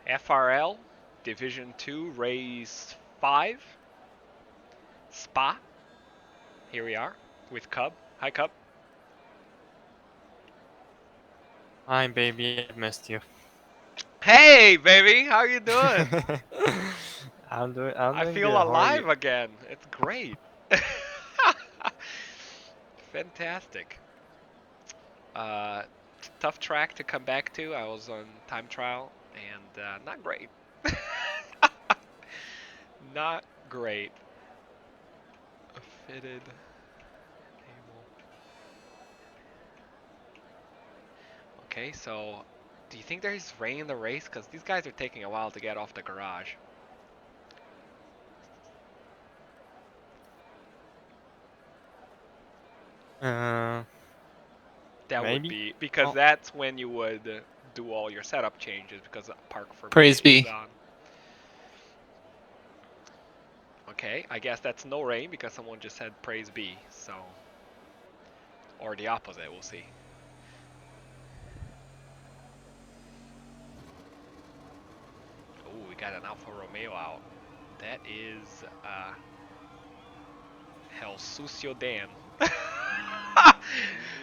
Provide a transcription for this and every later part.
FRL Division 2 Race 5 Spa. Here we are with Cub. Hi, Cub. Hi, baby. I missed you. Hey, baby. How you doing? I'm I doing feel good. How are you? alive again. It's great. Fantastic. Uh, Tough track to come back to. I was on time trial and not great. Not great. A fitted table. Okay, so do you think there's rain in the race? Because these guys are taking a while to get off the garage. Uh, That would Maybe. be because Oh, that's when you would do all your setup changes because park for me Praise is be. on. Okay, I guess that's no rain because someone just said praise be. So, or the opposite, we'll see. Oh, we got an Alfa Romeo out. That is El Sucio Dan.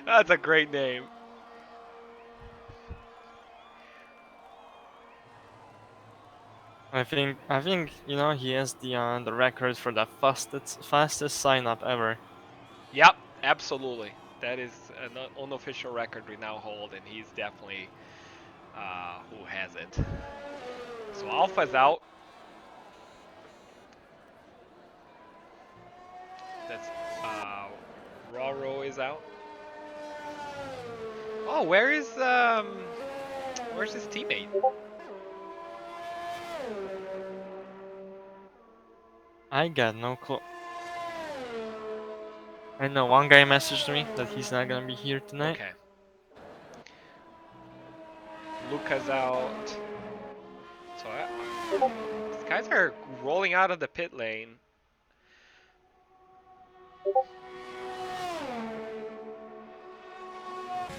That's a great name. I think he has the record for the fastest sign up ever. Yep, absolutely. That is an unofficial record we now hold, and he's definitely who has it. So Alpha's out. That's Roro is out. Oh, where's his teammate? I got no clue. I know one guy messaged me that he's not gonna be here tonight. Okay. Luca's out. So these guys are rolling out of the pit lane.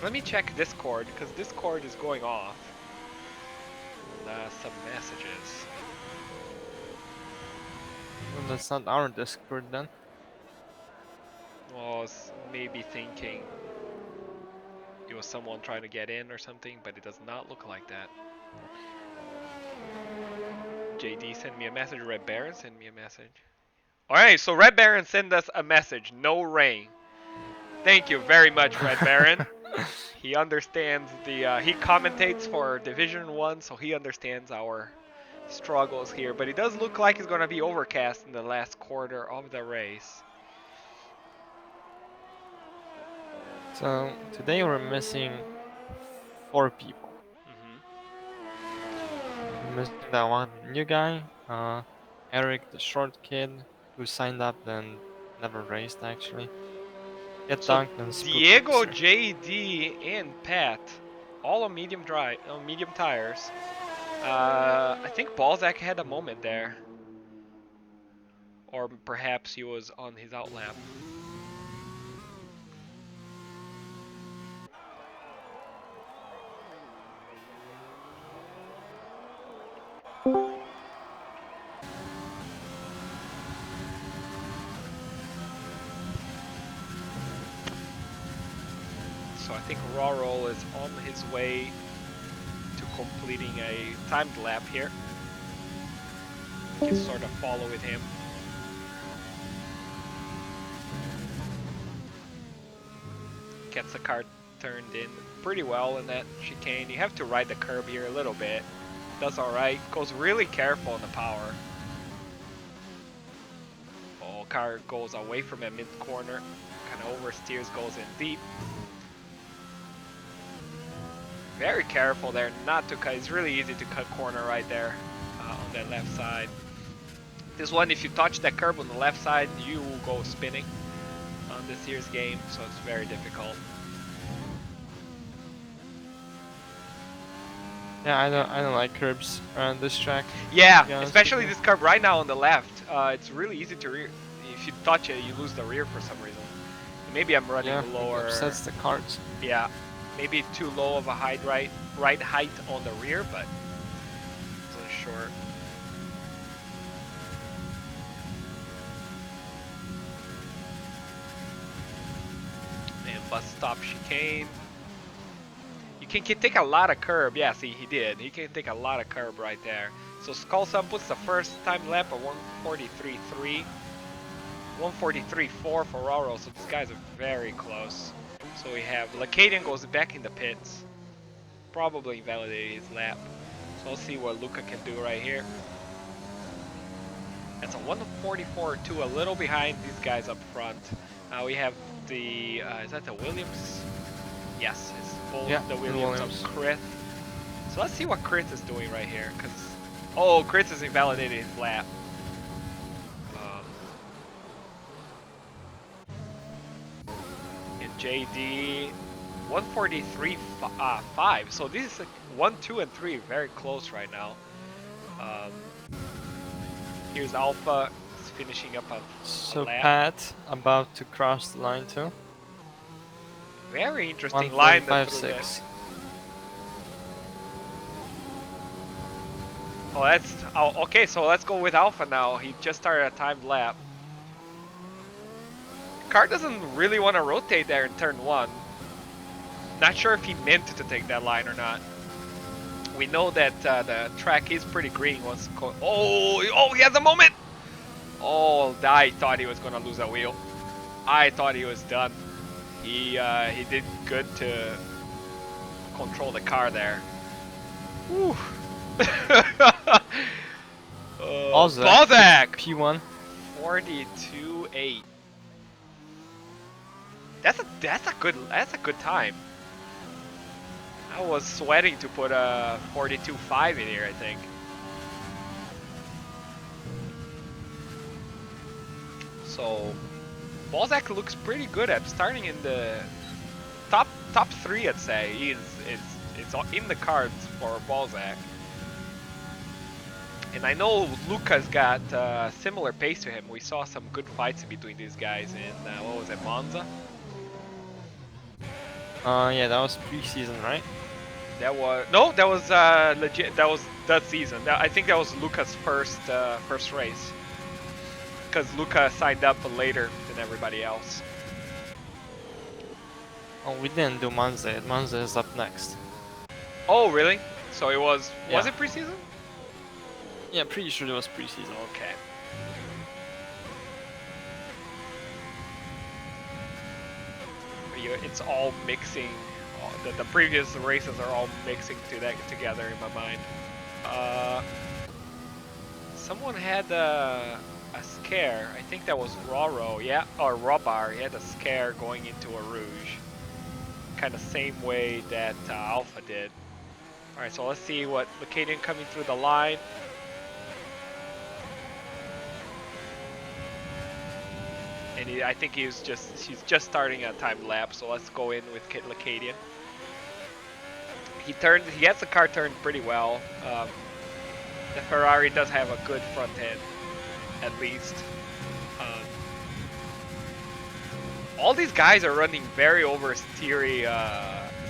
Let me check Discord because Discord is going off. Some messages. Well, that's not our Discord then. Was maybe thinking it was someone trying to get in or something, but it does not look like that. JD sent me a message. Red Baron sent me a message. Alright, so Red Baron sent us a message. No rain. Thank you very much, Red Baron. He understands he commentates for Division 1, so he understands our struggles here. But it does look like it's going to be overcast in the last quarter of the race. So today we're missing 4 people. We're missing that one new guy, Eric, the short kid, who signed up and never raced actually. Get So dunked and Spook Diego, Racer. JD, and Pat, all on medium tires. I think Balzac had a moment there, or perhaps he was on his outlap. So I think Roro is on his way to completing a timed lap here. You can sort of follow with him. Gets the car turned in pretty well in that chicane. You have to ride the curb here a little bit. Does alright. Goes really careful on the power. Oh, car goes away from a mid corner. Kind of oversteers, goes in deep. Very careful there not to cut. It's really easy to cut corner right there on that left side. This one, if you touch that curb on the left side, you will go spinning on this year's game, so it's very difficult. Yeah, I don't like curbs around this track. Yeah, To especially this curb right now on the left. It's really easy to rear. If you touch it, you lose the rear for some reason. Maybe I'm running lower. It upsets the carts. Yeah, maybe too low of a right height on the rear, but short. And bus stop chicane. You can take a lot of curb. Yeah, see, he did. He can take a lot of curb right there. So Skullsum puts the first time lap at 143.3. 143.4 for Roro, so these guys are very close. So we have Lacadian goes back in the pits. Probably invalidated his lap. So let's see what Luca can do right here. That's a 144.2, a little behind these guys up front. We have the, is that the Williams? Yes, it's both the Williams of Chris. So let's see what Chris is doing right here, because, oh, Chris has invalidated his lap. And JD, 143.5. So this is like 1, 2, and 3 very close right now. Here's Alpha finishing up a lap. Pat about to cross the line too. Very interesting line. 145.6. Oh, that's okay. So let's go with Alpha now. He just started a timed lap. Car doesn't really want to rotate there in turn 1. Not sure if he meant to take that line or not. We know that the track is pretty green once. Oh, he has a moment. Oh, I thought he was gonna lose a wheel. I thought he was done. He did good to control the car there. Woo. Balzac P1 42.8. That's a good time. I was sweating to put a 42.5 in here, I think. So Balzac looks pretty good at starting in the top 3, I'd say. It's in the cards for Balzac. And I know Luca's got similar pace to him. We saw some good fights in between these guys in what was it, Monza? Yeah, that was preseason, right? That was legit. That was that season. I think that was Luca's first race, because Luca signed up later than everybody else. Oh, we didn't do Monza. Monza is up next. Oh, really? So it was it preseason? Yeah, pretty sure it was preseason. Okay. It's all mixing. The previous races are all mixing together in my mind. Someone had a scare. I think that was Roro, yeah, or Robar. He had a scare going into a Rouge. Kind of same way that Alpha did. All right, so let's see what Lacadian coming through the line. And I think he's just starting a timed lap, so let's go in with Lacadian. He has the car turned pretty well. The Ferrari does have a good front end, at least. All these guys are running very oversteery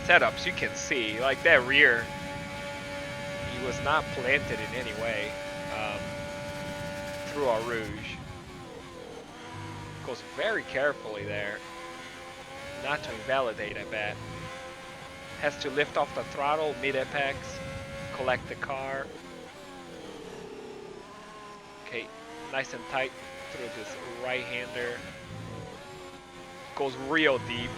setups, you can see. Like that rear, he was not planted in any way through our Rouge. Goes very carefully there. Not to invalidate, I bet. Has to lift off the throttle mid-apex, collect the car. Okay, nice and tight through this right-hander. Goes real deep,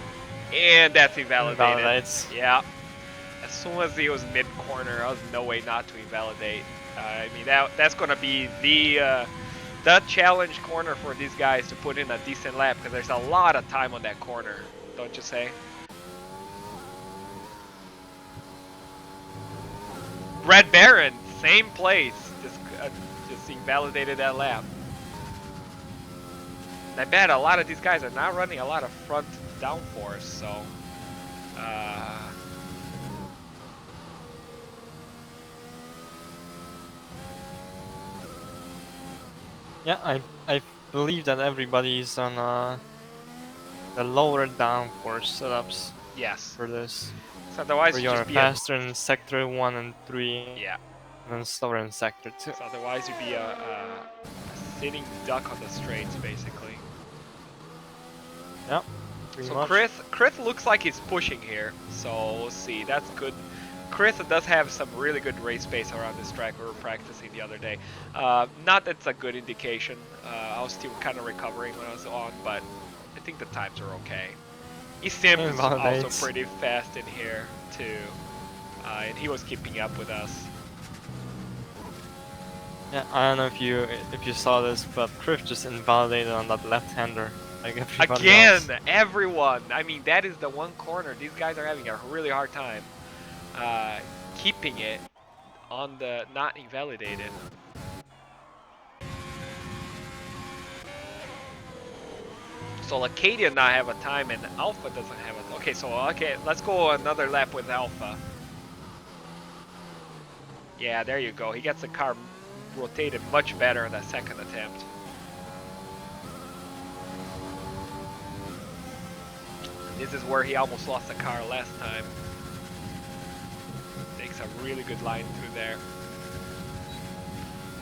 and that's invalidated. Invalidates. Yeah. As soon as he was mid-corner, I was no way not to invalidate. I mean, that's gonna be the challenge corner for these guys to put in a decent lap, because there's a lot of time on that corner, don't you say? Red Baron, same place, just invalidated that lap. And I bet a lot of these guys are not running a lot of front downforce, so Yeah, I believe that everybody's on the lower downforce setups. yes. For this. So otherwise, for you your just be faster in sector 1 and 3. yeah. and then slower in sector 2. So otherwise you'd be a sitting duck on the straights, basically. Yeah, pretty So much. Chris looks like he's pushing here. So we'll see. That's good. Chris does have some really good race pace around this track. We were practicing the other day. Not that's a good indication. I was still kind of recovering when I was on, but I think the times are okay. Sim is also Invalidates. pretty fast in here too, and he was keeping up with us. Yeah, I don't know if you saw this, but Chris just invalidated on that left-hander. Like everybody else. Again, everyone. I mean, that is the one corner. These guys are having a really hard time keeping it on the not invalidated. So Acadia not have a time and Alpha doesn't have a. Okay, let's go another lap with Alpha. Yeah, there you go. He gets the car rotated much better in that second attempt. This is where he almost lost the car last time. Takes a really good line through there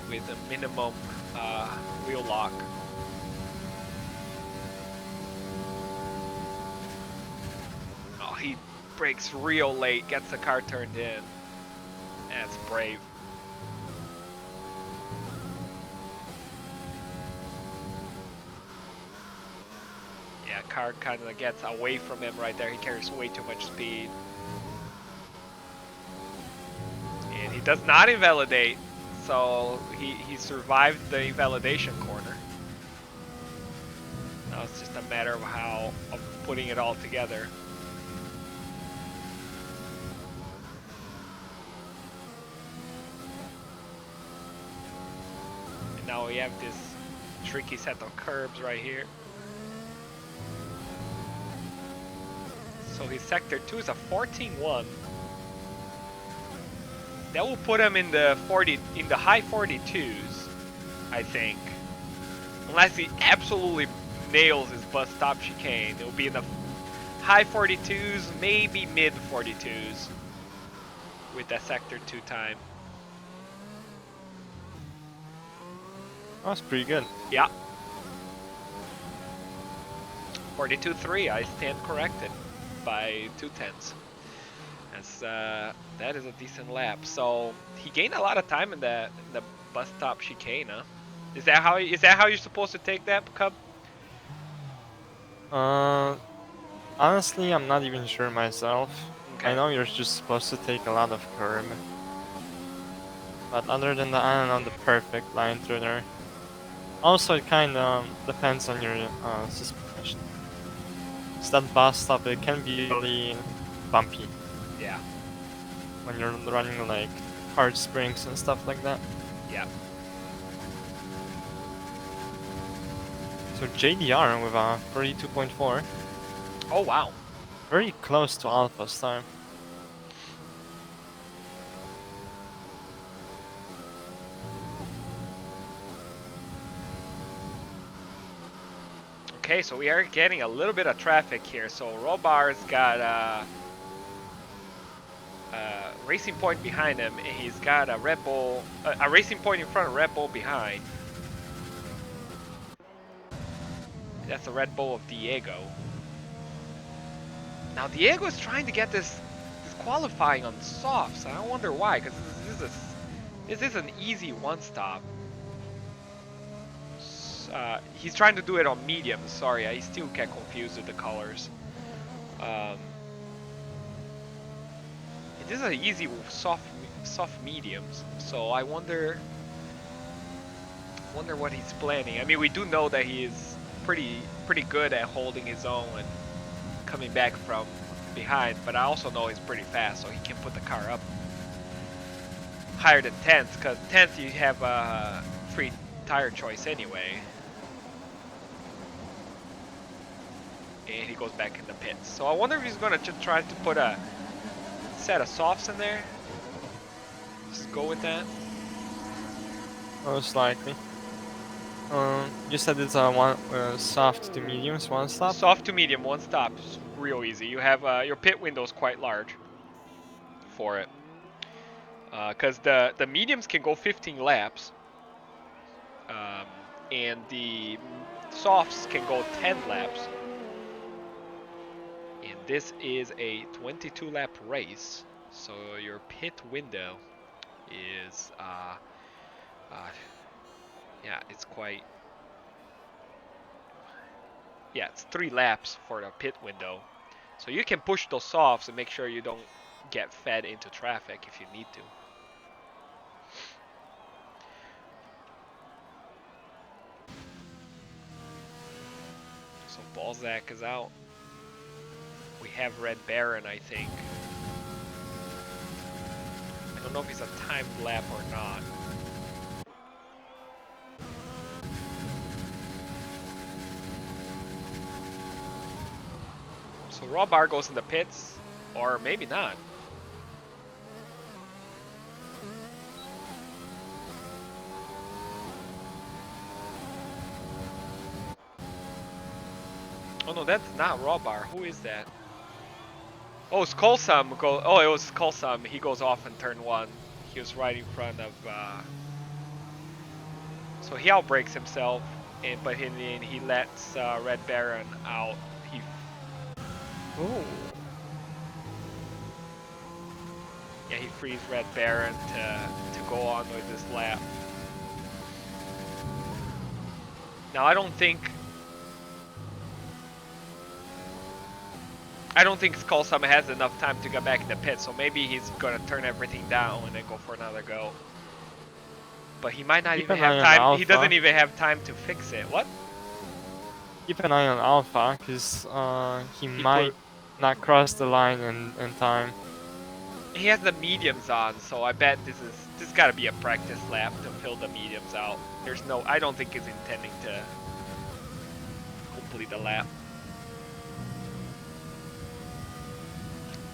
with a minimum wheel lock. Oh, he brakes real late, gets the car turned in. That's brave. Yeah, car kind of gets away from him right there. He carries way too much speed. And he does not invalidate, so he survived the invalidation corner. Now it's just a matter of putting it all together. And now we have this tricky set of curbs right here. So his sector 2 is a 14-1. That will put him in the high 42s, I think. Unless he absolutely nails his bus stop chicane, it will be in the high 42s, maybe mid 42s with that sector 2 time. That's pretty good. Yeah. 42.3, I stand corrected by 2/10. That is a decent lap. So he gained a lot of time in the bus stop chicane, huh? Is that how you're supposed to take that, Cub? Honestly, I'm not even sure myself. Okay. I know you're just supposed to take a lot of curb. But other than that, I don't know the perfect line through there. Also, it kind of depends on your suspension. So that bus stop, it can be really bumpy. Yeah. When you're running like hard springs and stuff like that. Yeah. So JDR with a 32.4. Oh wow. Very close to Alpha's time. Okay, so we are getting a little bit of traffic here. So Robar's got a Racing Point behind him, and he's got a Red Bull, a Racing Point in front, of Red Bull behind. That's the Red Bull of Diego. Now Diego is trying to get this qualifying on softs. I wonder why, because this is an easy one stop. He's trying to do it on mediums. Sorry, I still get confused with the colors. This is an easy soft mediums. So I wonder what he's planning. I mean, we do know that he is pretty good at holding his own and coming back from behind, but I also know he's pretty fast, so he can put the car up higher than 10th, because 10th you have a free tire choice anyway. And he goes back in the pits. So I wonder if he's gonna just try to put a set of softs in there. Just go with that. Most likely. You said it's a one soft to mediums, one stop? Soft to medium, one stop. It's real easy. You have your pit window's quite large for it. Because the mediums can go 15 laps, um, and the softs can go 10 laps. And this is a 22 lap race, so your pit window is yeah, it's quite, yeah, it's 3 laps for the pit window. So you can push those softs and make sure you don't get fed into traffic if you need to. So Balzac is out. We have Red Baron, I think. I don't know if he's a timed lap or not. So Raw Bar goes in the pits, or maybe not. Oh no, that's not Raw Bar. Who is that? Oh, it's Colsum. Oh, it was Colsum. He goes off in turn 1. He was right in front of. So he outbreaks himself, but in the end he lets Red Baron out. Ooh. Yeah, he frees Red Baron to go on with this lap. Now I don't think Colsum has enough time to get back in the pit, so maybe he's gonna turn everything down and then go for another go. But he might not even have time. He doesn't even have time to fix it. What? Keep an eye on Alpha, because he might not cross the line in time. He has the mediums on, so I bet this got to be a practice lap to fill the mediums out. I don't think he's intending to complete the lap.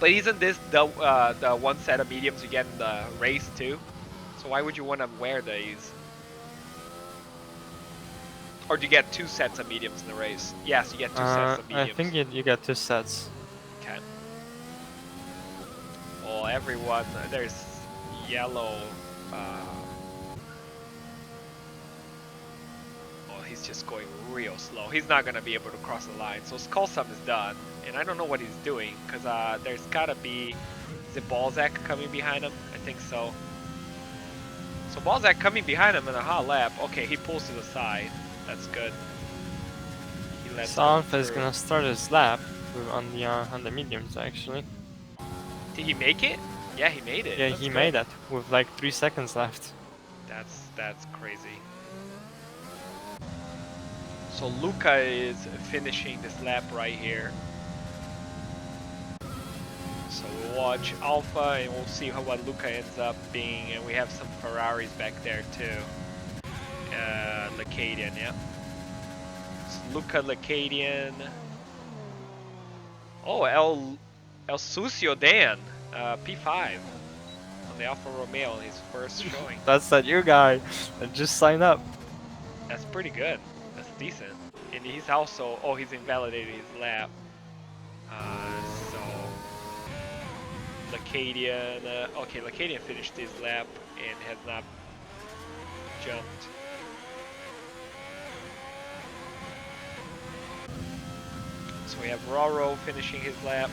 But isn't this the one set of mediums you get in the race too? So why would you want to wear these? Or do you get 2 sets of mediums in the race? Yes, you get 2 sets of mediums. I think you get 2 sets. Okay. Well, everyone, there's yellow. Oh, he's just going real slow. He's not going to be able to cross the line. So Skullsum is done. And I don't know what he's doing, because there's got to be... Is it Balzac coming behind him? I think so. So Balzac coming behind him in a hot lap. Okay, he pulls to the side. That's good. He lets Alpha is gonna start his lap on the mediums actually. Did he make it? Yeah, he made it. Yeah, That's he good. made it with like 3 seconds left. That's crazy. So Luca is finishing this lap right here. So we'll watch Alpha and we'll see what Luca ends up being, and we have some Ferraris back there too. Lacadian, yeah. So Luca Lacadian. Oh, El Sucio Dan, P5 on the Alfa Romeo in his first showing. That's that new guy that just signed up. That's pretty good. That's decent. And he's also, oh, he's invalidated his lap. So Lacadian, okay, Lacadian finished his lap and has not jumped. So we have Roro finishing his lap.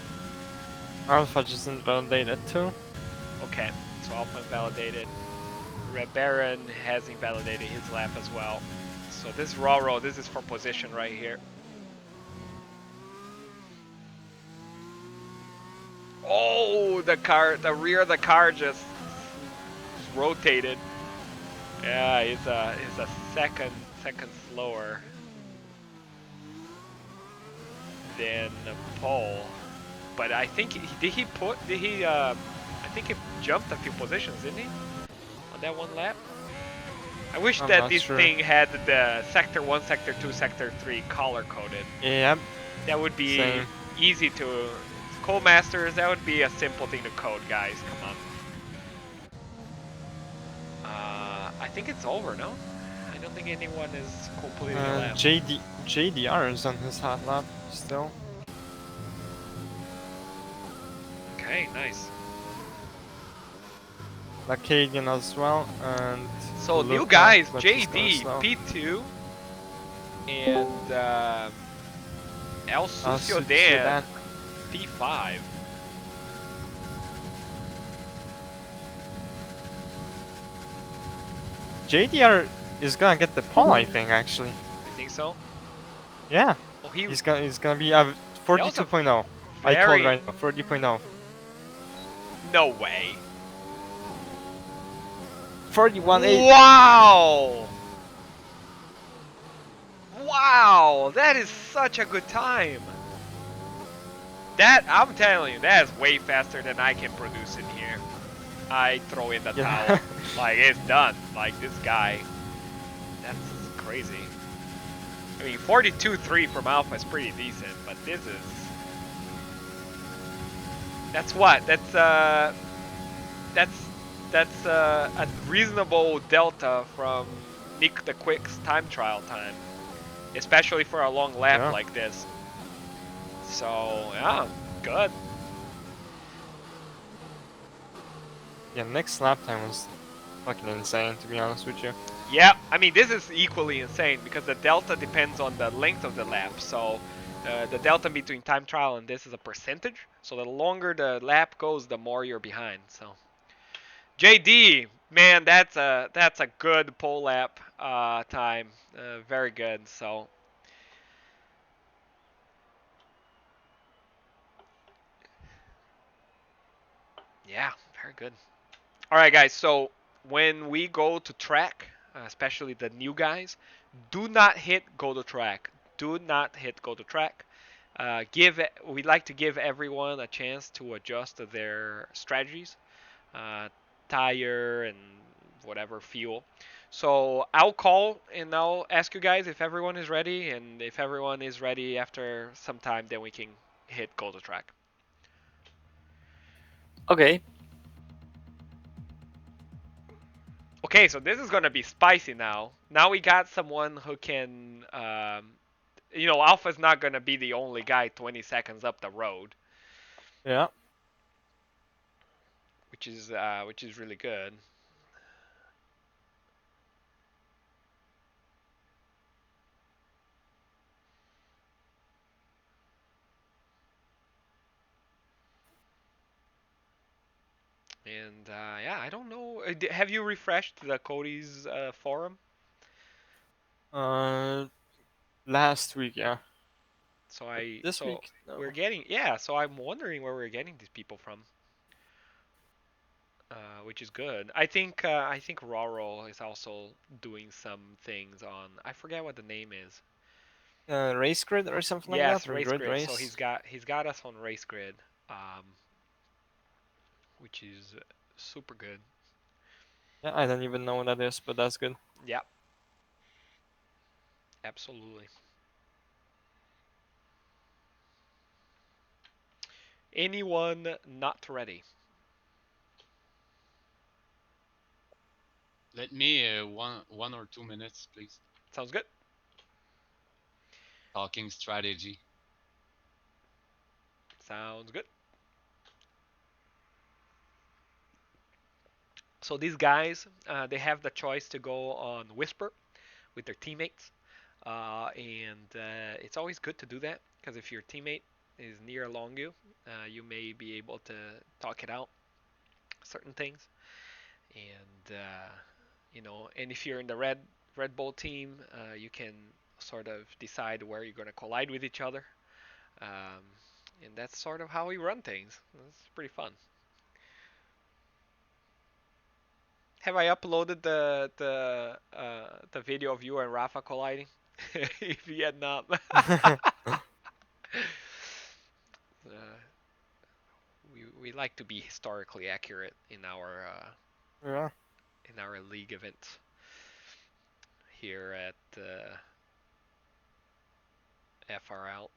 Alpha just invalidated too. Okay, so Alpha invalidated. Red Baron has invalidated his lap as well. So this Roro, this is for position right here. Oh, the rear of the car just rotated. Yeah, he's a second slower than Paul. But I think I think he jumped a few positions, didn't he? On that one lap. I wish that this thing had the Sector 1, Sector 2, Sector 3 color coded. Yep. That would be easy to... Codemasters, that would be a simple thing to code, guys. Come on. I think it's over, no? I don't think anyone is completing the lap. JDR is on his hot lap still. Okay, nice. Lacadian as well, and So new Luca, guys, but he's going JD, slow. P2, and El Sucio Dan, Sudan. P5. JDR is gonna get the pole, I think, actually. I think so. Yeah, Oh, he's gonna be a that was a 42.0. I called very right now, 40.0. no way. 41.8. Wow! Wow, that is such a good time. That, I'm telling you, that is way faster than I can produce in here. I throw in the Yeah. towel. Like, it's done. Like, this guy, that's crazy. I mean, 42.3 from Alpha is pretty decent, but this is... That's what? That's a reasonable delta from Nick the Quick's time trial time, especially for a long lap Yeah. like this. So yeah, good. Yeah, next lap time was fucking insane, to be honest with you. Yeah, I mean this is equally insane because the delta depends on the length of the lap. So the delta between time trial and this is a percentage. So the longer the lap goes, the more you're behind. So JD, man, that's a good pole lap time. Very good. So yeah, very good. All right, guys. So when we go to track, especially the new guys, do not hit go to track. Do not hit go to track. We like to give everyone a chance to adjust their strategies, uh, tire and whatever fuel. So I'll call and I'll ask you guys if everyone is ready, and if everyone is ready after some time, then we can hit go to track. Okay. Okay, so this is gonna be spicy now. Now we got someone who can, Alpha's not gonna be the only guy 20 seconds up the road, Yeah. which is really good. And yeah, I don't know. Have you refreshed the Cody's forum? Uh, last week, yeah. So But I this so week, we're no. getting yeah. So I'm wondering where we're getting these people from, which is good. I think Roro is also doing some things on. I forget what the name is. Race grid or something like Yes, that, or Race grid Grid. So he's race. got he's got us on Race Grid, um, which is super good. Yeah, I don't even know what that is, but that's good. Yeah, absolutely. Anyone not ready? Let me one or 2 minutes, please. Sounds good. Talking strategy. Sounds good. So these guys, they have the choice to go on Whisper with their teammates, and it's always good to do that because if your teammate is near along you, you may be able to talk it out certain things, and and if you're in the Red Bull team, you can sort of decide where you're going to collide with each other, um, and that's sort of how we run things. It's pretty fun. Have I uploaded the video of you and Rafa colliding? If you had not, uh, we like to be historically accurate Yeah. in our league events here at FRL.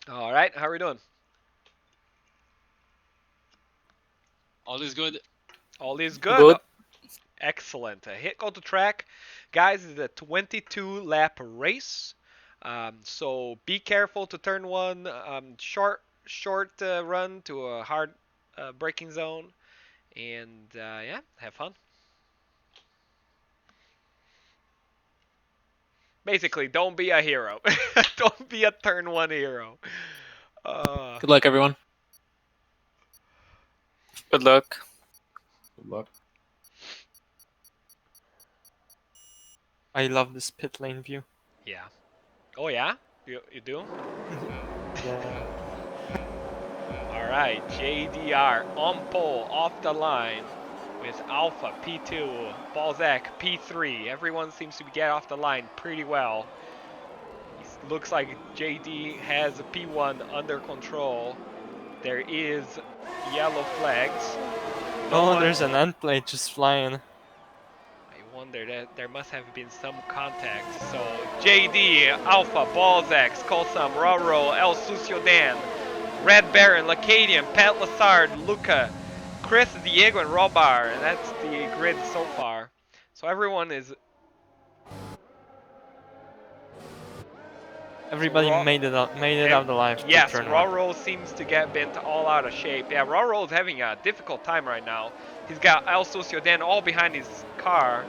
All right, how are we doing? All is good. All is good. Good. Excellent. Hit go to track, guys. Is a 22 lap race. So be careful to turn one. Short run to a hard braking zone, and yeah, have fun. Basically, don't be a hero. Don't be a turn one hero. Uh, Good luck, everyone. Good luck. Good luck. I love this pit lane view. yeah. Oh yeah, you do. Yeah. All right, JDR on pole off the line with Alpha P2, Balzac P3. Everyone seems to get off the line pretty well. Looks like JD has P1 under control. There is yellow flags. Oh, there's an end plate just flying. I wonder that there must have been some contact. So JD, Alpha, Balzac, Skolsam, Roro, El Sucio Dan, Red Baron, Lacadian, Pat Lassard, Luca, Chris, Diego, and Robar. And that's the grid so far. So everyone is. Everybody So made it out alive. Yes, turn Roro seems to get bent all out of shape. Yeah, Roro is having a difficult time right now. He's got El Sucio Dan all behind his car.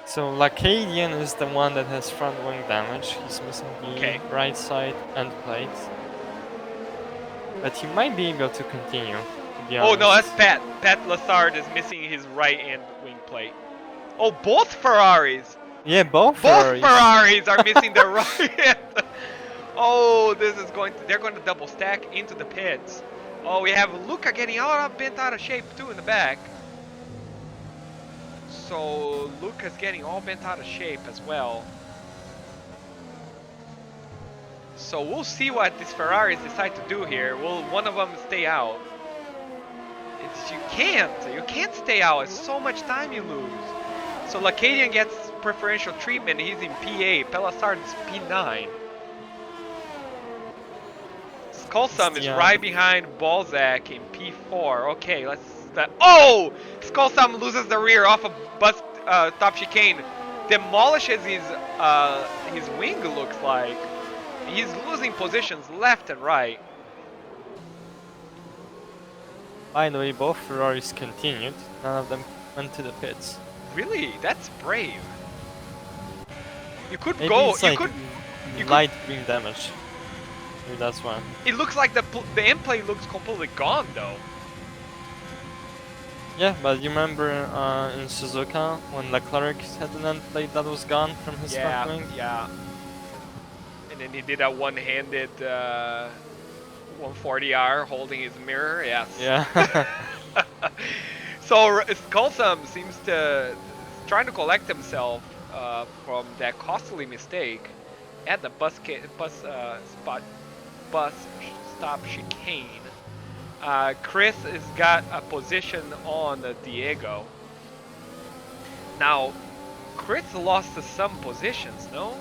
So Lacadian is the one that has front wing damage. He's missing the right side end plate. But he might be able to continue, to be honest. Oh no, that's Pat. Pat Lassard is missing his right end wing plate. Oh, both Ferraris! Yeah, both Ferraris are missing their right end. Oh, this is they're going to double stack into the pits. Oh, we have Luca getting bent out of shape too in the back. So Luca's getting all bent out of shape as well. So we'll see what these Ferraris decide to do here. Will one of them stay out? You can't stay out. It's so much time you lose. So Lacadian gets preferential treatment. He's in P8. Pelasard is P9. Skolsam is right behind Balzac in P4. Okay, let's. Oh! Skolsam loses the rear off a bus top chicane. Demolishes his wing. Looks like he's losing positions left and right. By the way, both Ferraris continued. None of them went to the pits. Really? That's brave. You could Maybe go. It's you light green damage. Maybe that's why. It looks like the end plate looks completely gone though. Yeah, but you remember in Suzuka when Leclerc had an end plate that was gone from his front wing? Yeah. And then he did a one-handed 140R holding his mirror. Yes. Yeah. So Skolsam seems to trying to collect himself from that costly mistake at the bus stop chicane. Chris has got a position on Diego. Now, Chris lost some positions, no?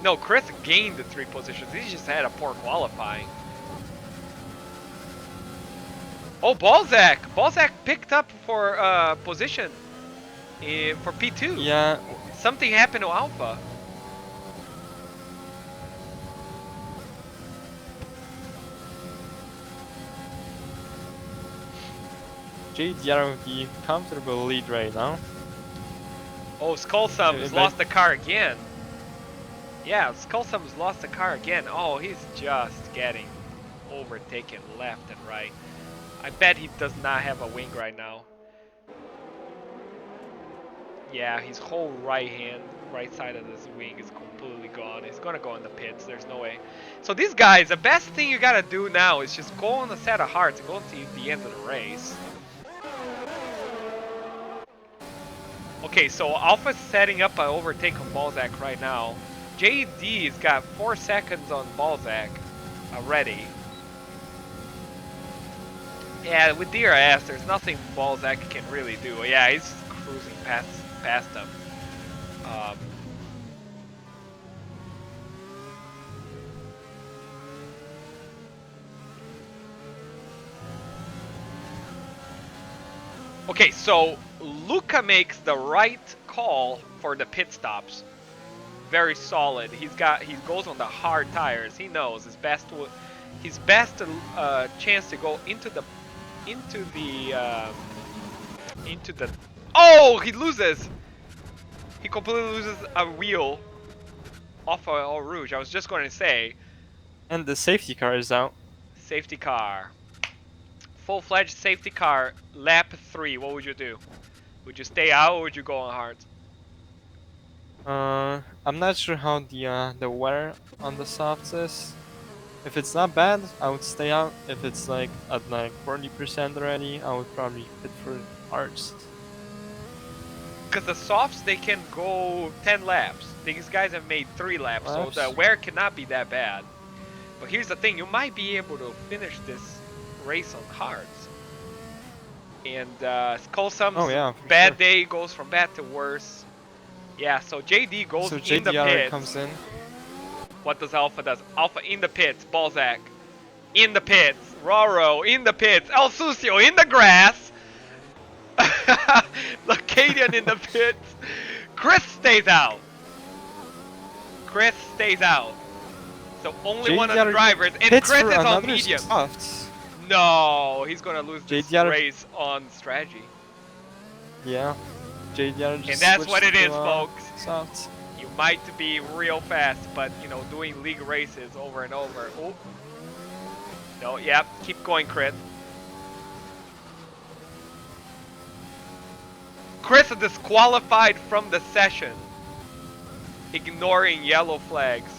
No, Chris gained the 3 positions. He just had a poor qualifying. Oh, Balzac! Balzac picked up for position for P2. Yeah. Something happened to Alpha. JDR with the comfortable lead right now. Oh, Skolsum's lost the car again. Yeah, Skolsum's lost the car again. Oh, he's just getting overtaken left and right. I bet he does not have a wing right now. Yeah, his whole right side of his wing is completely gone. He's gonna go in the pits, there's no way. So these guys, the best thing you gotta do now is just go on the set of hearts and go to the end of the race. Okay, so Alpha's setting up an overtake on Balzac right now. JD's got 4 seconds on Balzac already. Yeah, with DRS, there's nothing Balzac can really do. Yeah, he's cruising past him. Okay, so Luca makes the right call for the pit stops. Very solid. He goes on the hard tires. He knows his best chance to go into the into the into the. Oh, he loses. He completely loses a wheel off of Eau Rouge. I was just going to say And the safety car is out. safety car, full-fledged safety car. Lap 3. What would you do? Would you stay out or would you go on hard? I'm not sure how the wear on the softs is. If it's not bad, I would stay out. If it's like at like 40% already, I would probably pit for hards. Because the softs, they can go 10 laps. These guys have made 3 laps, so the Laps? wear cannot be that bad. But here's the thing, you might be able to finish this race on hards. And Colsum's Oh yeah, for bad sure. day goes from bad to worse. Yeah, so JD goes So in the JDR pits. comes in. What does Alpha does? Alpha in the pits, Balzac in the pits, Roro in the pits, El Sucio in the grass. Lacadian in the pits. Chris stays out. Chris stays out. So only one of the JDR drivers, and pits Chris for is on another medium. softs. No, he's gonna lose this JDR race on strategy. Yeah. JDR just And that's switched what it to, is, folks. Softs. You might be real fast, but you know, doing league races over and over. Oh. No, yep, keep going, Chris. Chris is disqualified from the session, ignoring yellow flags.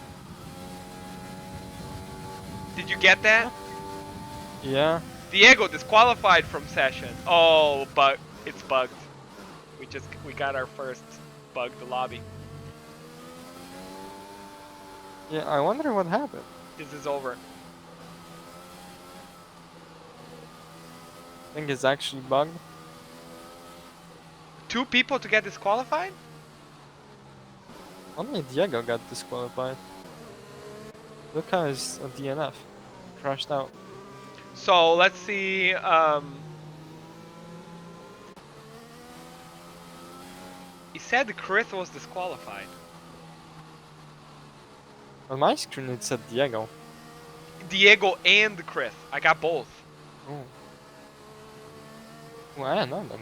Did you get that? Yeah. Diego disqualified from session. Oh, but it's bugged. We got our first bugged lobby. Yeah, I wonder what happened. This is over. I think it's actually bugged. 2 people to get disqualified? Only Diego got disqualified. Luca is a DNF. Crashed out. So let's see. He said Chris was disqualified. On my screen it said Diego. Diego and Chris. I got both. Oh. Well, I don't know them.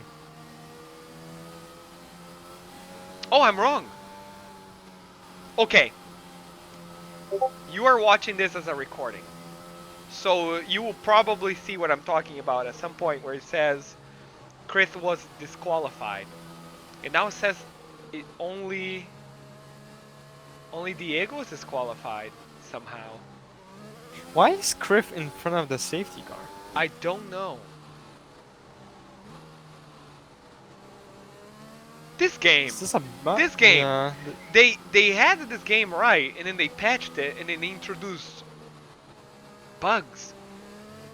Oh, I'm wrong. Okay. You are watching this as a recording. So you will probably see what I'm talking about at some point where it says Chris was disqualified. And now it says it only Diego is disqualified somehow. Why is Criff in front of the safety car? I don't know. This game. Is this a bug? This game. Yeah. They had this game right, and then they patched it, and then they introduced bugs.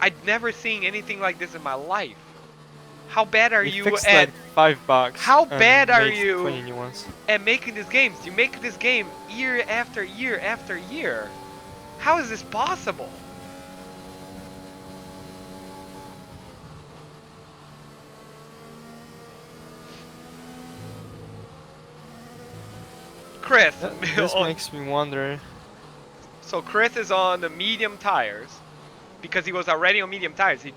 I'd never seen anything like this in my life. How bad are you fixed at like 5 bugs? How and bad are made you 20 new ones. at making these games? You make this game year after year after year. How is this possible? Chris. This makes me wonder. So Chris is on the medium tires because he was already on medium tires. He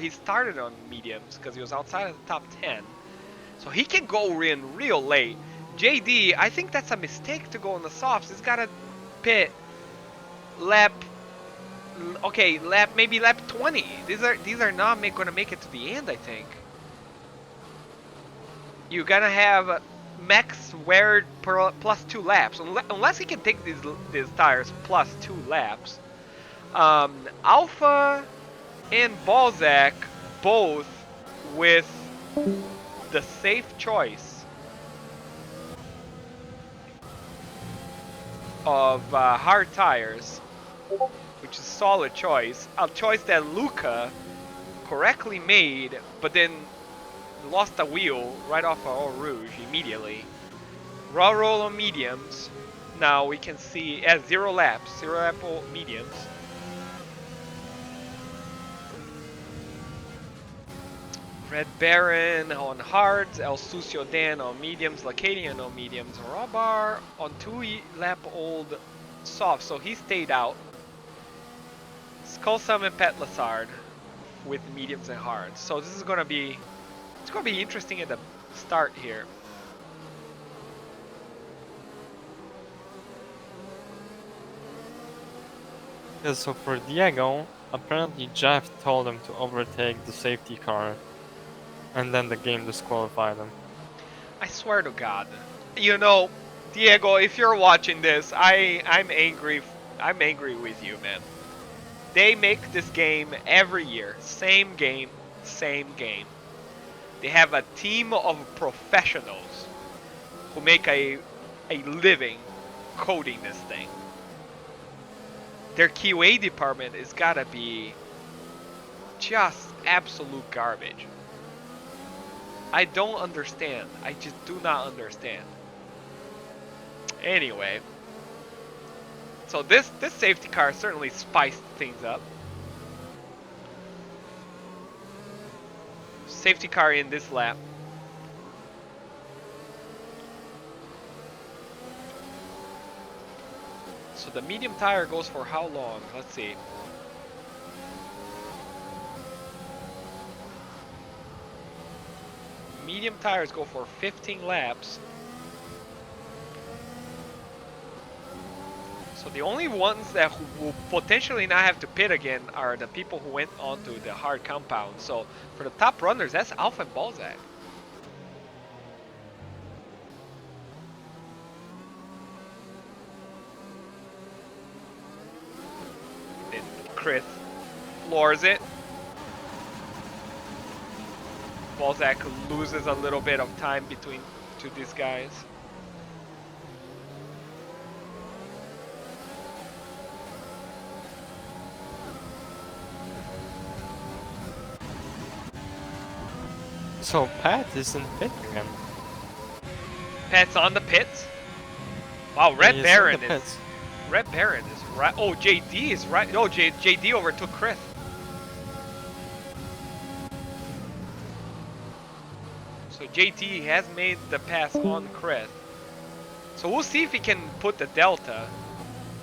started on mediums because he was outside of the top 10. So he can go in real late. JD, I think that's a mistake to go on the softs. He's got to pit maybe lap 20. These are not going to make it to the end, I think. You're going to have max wear plus 2 laps, unless he can take these tires plus 2 laps. Alpha and Balzac both with the safe choice of hard tires, which is a solid choice. A choice that Luca correctly made, but then lost a wheel right off of Eau Rouge immediately. Raw roll on mediums. Now we can see at 0 laps, 0 lap mediums. Red Baron on hards, El Sucio Dan on mediums, Lacadian on mediums, Robar on 2-lap-old soft, so he stayed out. Skull Summon Pet Lazard with mediums and hards. So this is gonna be interesting at the start here. Yeah, so for Diego, apparently Jeff told him to overtake the safety car, and then the game disqualified him. I swear to God. You know, Diego, if you're watching this, I'm angry. I'm angry with you, man. They make this game every year. Same game, same game. They have a team of professionals who make a living coding this thing. Their QA department is gotta be just absolute garbage. I don't understand. I just do not understand. Anyway, so this safety car certainly spiced things up. Safety car in this lap. So the medium tire goes for how long? Let's see. Medium tires go for 15 laps. So the only ones that will potentially not have to pit again are the people who went onto the hard compound. So for the top runners, that's Alpha and Balzac. Then Chris floors it. Balzac loses a little bit of time between these guys. So Pat is in pit again. Pat's on the pits. Wow, Red He is in Baron the is pits. Red Baron is right. Oh, JD is right. No, JD overtook Chris. So JD has made the pass on Chris. So we'll see if he can put the delta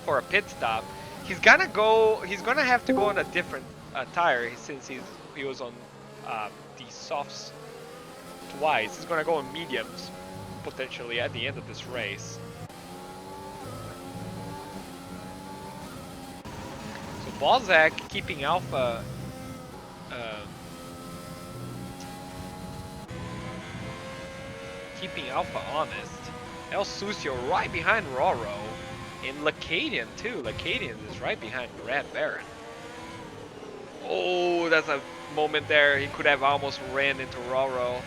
for a pit stop. He's gonna have to go on a different tire since he was on the softs twice. He's gonna go on mediums potentially at the end of this race. So Balzac keeping Alpha honest. El Sucio right behind Roro. And Lacadian too. Lacadian is right behind Red Baron. Oh, that's a moment there. He could have almost ran into Roro.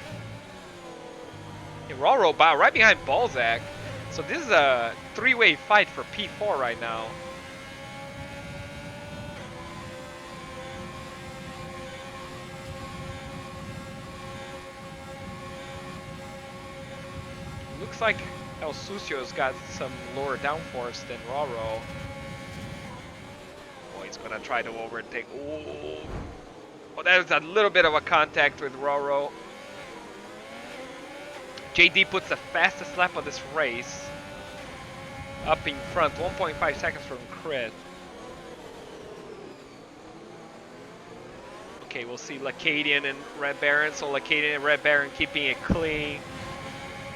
And Roro right behind Balzac. So this is a three-way fight for P4 right now. Looks like El Sucio's got some lower downforce than Roro. Oh, he's gonna try to overtake. Oh, that was a little bit of a contact with Roro. JD puts the fastest lap of this race up in front, 1.5 seconds from Chris. Okay, we'll see Lacadian and Red Baron. So Lacadian and Red Baron keeping it clean.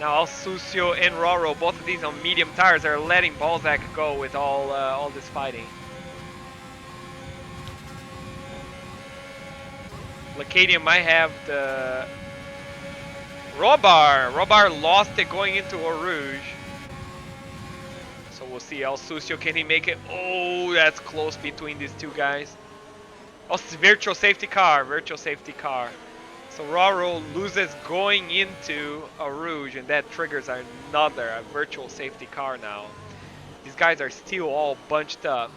Now El Sucio and Roro, both of these on medium tires, are letting Balzac go with all this fighting. Lacadian might have the Robar lost it going into Eau Rouge. So we'll see El Sucio, can he make it? Oh, that's close between these two guys. Oh, it's virtual safety car. So Roro loses going into a Rouge, and that triggers a virtual safety car now. These guys are still all bunched up.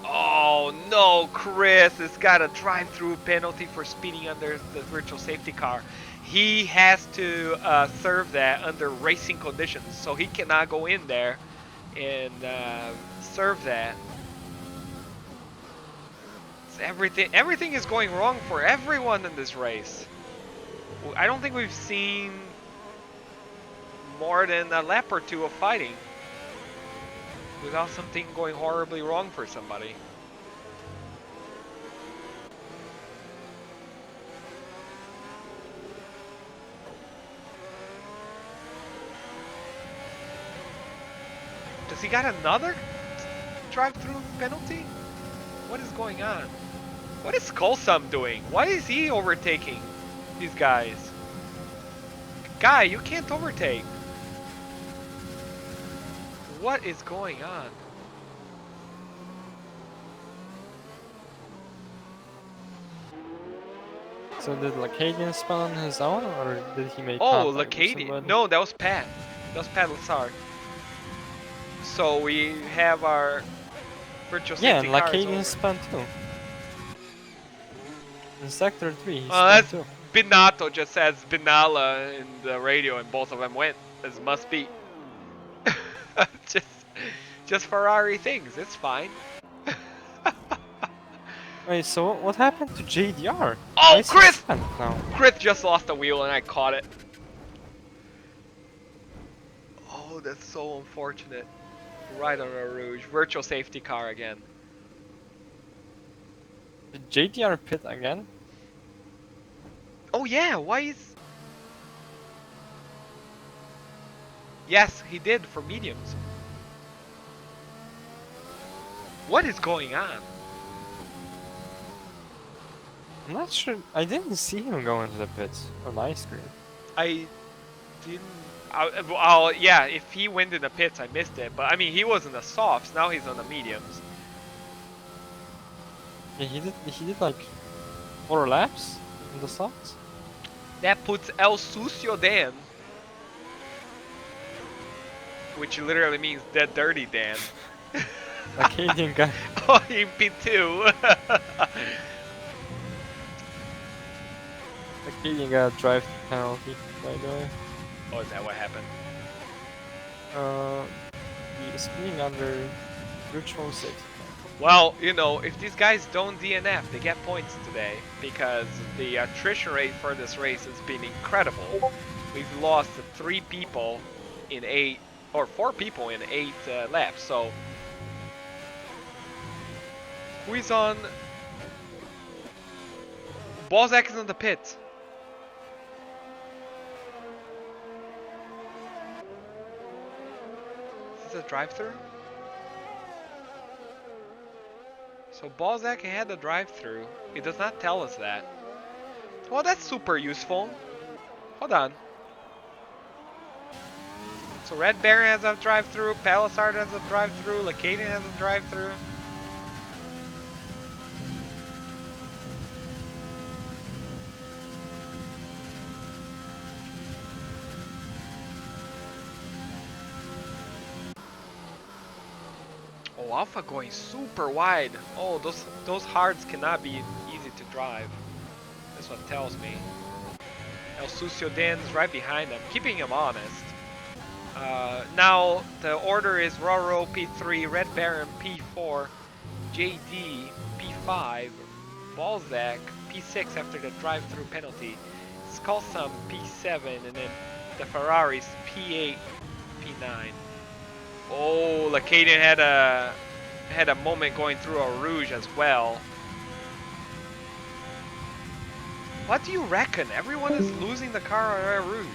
Oh no, Chris has got a drive-through penalty for speeding under the virtual safety car. He has to serve that under racing conditions, so he cannot go in there and serve that. Everything is going wrong for everyone in this race. I don't think we've seen more than a lap or two of fighting without something going horribly wrong for somebody. Does he got another drive-through penalty? What is going on? What is Colsum doing? Why is he overtaking these guys? Guy, you can't overtake. What is going on? So did Lacadian spawn on his own, or did he make Oh, contact with Lacadian. somebody? No, that was Pat. That was Pat Lassard. So we have our virtual Yeah, safety and car is Lacadian over. spun too. In Sector 3, he spun That's too. Binato just says Binala in the radio, and both of them went. As must be. just, just Ferrari things. It's fine. Wait, so what happened to JDR? Oh, Why is he Chris! spent now? Chris just lost a wheel and I caught it. Oh, that's so unfortunate. Right on a Rouge. Virtual safety car again. Did JDR pit again? Oh yeah, why is... Yes, he did for mediums. What is going on? I'm not sure. I didn't see him go into the pits on my screen. I didn't... Well, yeah, if he went in the pits, I missed it. But I mean, he was in the softs, now he's on the mediums. Yeah, he did like 4 laps in the softs. That puts El Sucio Dan, which literally means the dirty Dan. Lacadian guy. Oh, in P2. Lacadian got a drive penalty, by the way. Oh, is that what happened? He's speeding under virtual safety. Well, you know, if these guys don't DNF, they get points today because the attrition rate for this race has been incredible. We've lost 3 people in 8, or 4 people in 8 laps. So, who is on? Balzac is on the pit. Is this a drive-through? So Balzac had the drive-through. It does not tell us that. Well, that's super useful. Hold on. So Red Baron has a drive-through, Palisade has a drive-through, Lacadian has a drive-through. Oh, Alpha going super wide. Oh, those hards cannot be easy to drive. That's what tells me. El Sucio Dan's right behind them, keeping him honest. Now the order is Roro P3, Red Baron P4, JD P5, Balzac P6 after the drive-through penalty, Skulsum P7, and then the Ferraris P8, P9. Oh, Lacadian had a moment going through a Rouge as well. What do you reckon? Everyone is losing the car on a Rouge.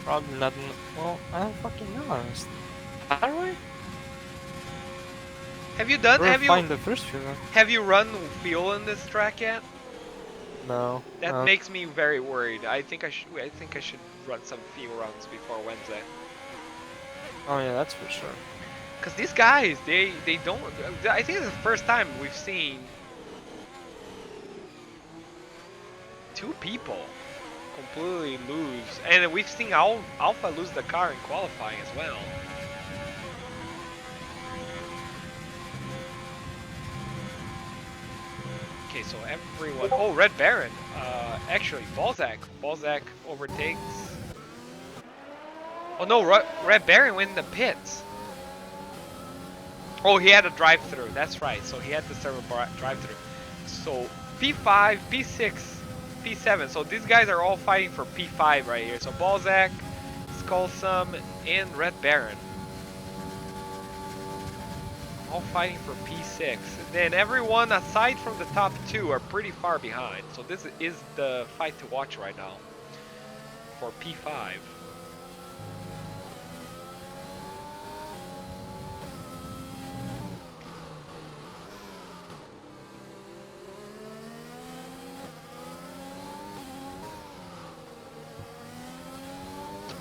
Probably not. Well, I don't fucking know. Highway? Have you done? Find the first few. Have you run fuel in this track yet? No. That makes me very worried. I think I should run some fuel runs before Wednesday. Oh yeah, that's for sure. Cause these guys, they don't. I think it's the first time we've seen 2 people completely lose, and we've seen Alpha lose the car in qualifying as well. Okay, so everyone. Oh, Red Baron. Actually, Balzac overtakes. Oh no, Red Baron went in the pits. Oh, he had a drive-through. That's right. So he had the server drive-through. So P5, P6, P7. So these guys are all fighting for P5 right here. So Balzac, Skullsum, and Red Baron. All fighting for P6. And then everyone aside from the top two are pretty far behind. So this is the fight to watch right now for P5.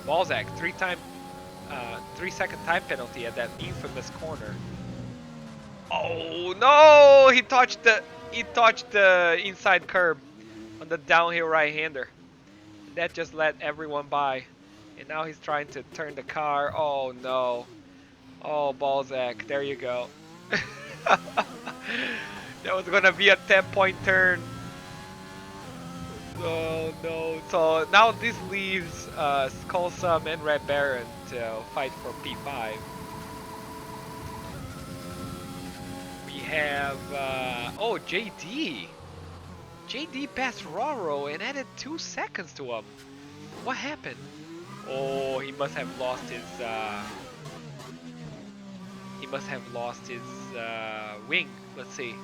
Balzac, 3-second time penalty at that infamous corner. Oh no! He touched the inside curb on the downhill right-hander. That just let everyone by. And now he's trying to turn the car. Oh no. Oh, Balzac, there you go. That was gonna be a 10-point turn. Oh no. So now this leaves Skullsum and Red Baron to fight for P5. We have oh, JD. JD passed Roro and added 2 seconds to him. What happened? Oh, he must have lost his wing. Let's see.